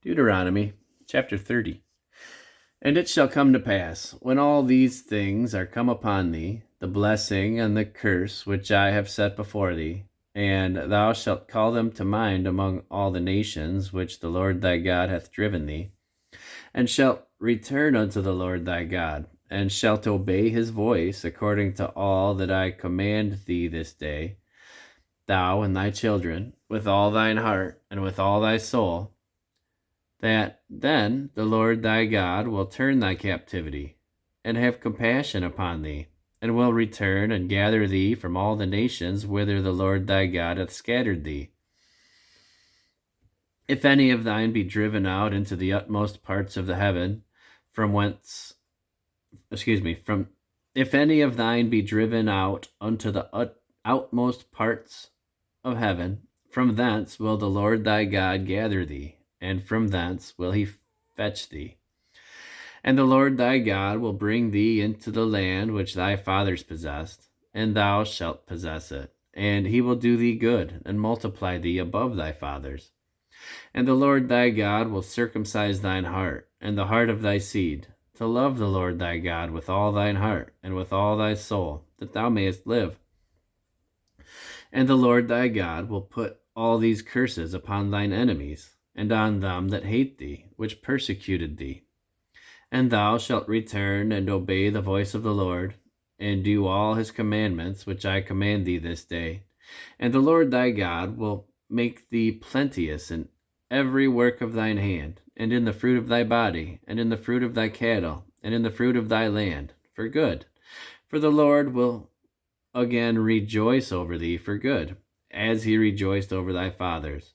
Deuteronomy chapter 30. And it shall come to pass, when all these things are come upon thee, the blessing and the curse which I have set before thee, and thou shalt call them to mind among all the nations which the Lord thy God hath driven thee, and shalt return unto the Lord thy God, and shalt obey his voice according to all that I command thee this day, thou and thy children, with all thine heart and with all thy soul, that then the Lord thy God will turn thy captivity, and have compassion upon thee, and will return and gather thee from all the nations whither the Lord thy God hath scattered thee. If any of thine be driven out into the utmost parts of the heaven, if any of thine be driven out unto the outmost parts of heaven, from thence will the Lord thy God gather thee, and from thence will he fetch thee. And the Lord thy God will bring thee into the land which thy fathers possessed, and thou shalt possess it. And he will do thee good, and multiply thee above thy fathers. And the Lord thy God will circumcise thine heart, and the heart of thy seed, to love the Lord thy God with all thine heart, and with all thy soul, that thou mayest live. And the Lord thy God will put all these curses upon thine enemies, and on them that hate thee, which persecuted thee. And thou shalt return and obey the voice of the Lord, and do all his commandments which I command thee this day. And the Lord thy God will make thee plenteous in every work of thine hand, and in the fruit of thy body, and in the fruit of thy cattle, and in the fruit of thy land, for good. For the Lord will again rejoice over thee for good, as he rejoiced over thy fathers.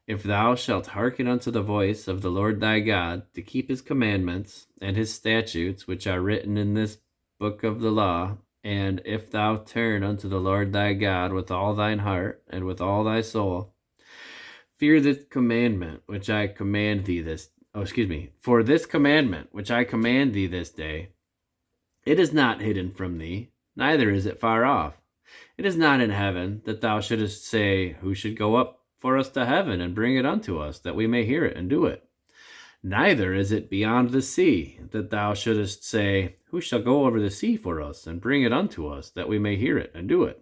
If thou shalt hearken unto the voice of the Lord thy God, to keep his commandments and his statutes which are written in this book of the law, and if thou turn unto the Lord thy God with all thine heart and with all thy soul, for this commandment which I command thee this day, it is not hidden from thee, neither is it far off. It is not in heaven, that thou shouldest say, Who should go up for us to heaven, and bring it unto us, that we may hear it and do it? Neither is it beyond the sea, that thou shouldest say, Who shall go over the sea for us, and bring it unto us, that we may hear it and do it?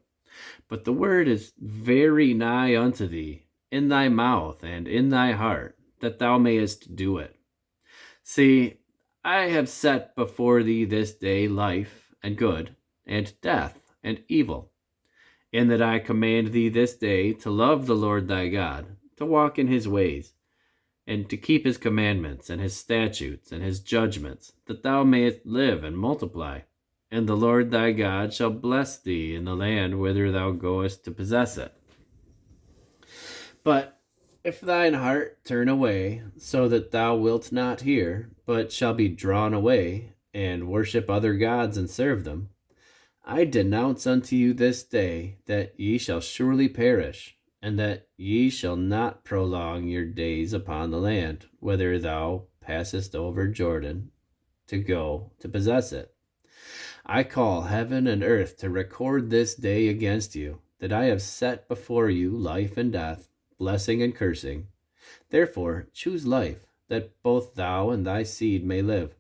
But the word is very nigh unto thee, in thy mouth and in thy heart, that thou mayest do it. See, I have set before thee this day life and good, and death and evil, in that I command thee this day to love the Lord thy God, to walk in his ways, and to keep his commandments and his statutes and his judgments, that thou mayest live and multiply. And the Lord thy God shall bless thee in the land whither thou goest to possess it. But if thine heart turn away, so that thou wilt not hear, but shall be drawn away, and worship other gods and serve them, I denounce unto you this day that ye shall surely perish, and that ye shall not prolong your days upon the land, whither thou passest over Jordan to go to possess it. I call heaven and earth to record this day against you, that I have set before you life and death, blessing and cursing. Therefore choose life, that both thou and thy seed may live,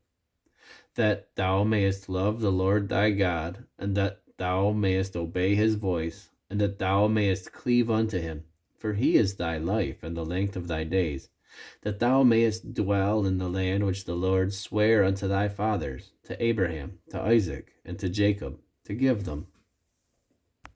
that thou mayest love the Lord thy God, and that thou mayest obey his voice, and that thou mayest cleave unto him. For he is thy life and the length of thy days, that thou mayest dwell in the land which the Lord sware unto thy fathers, to Abraham, to Isaac, and to Jacob, to give them.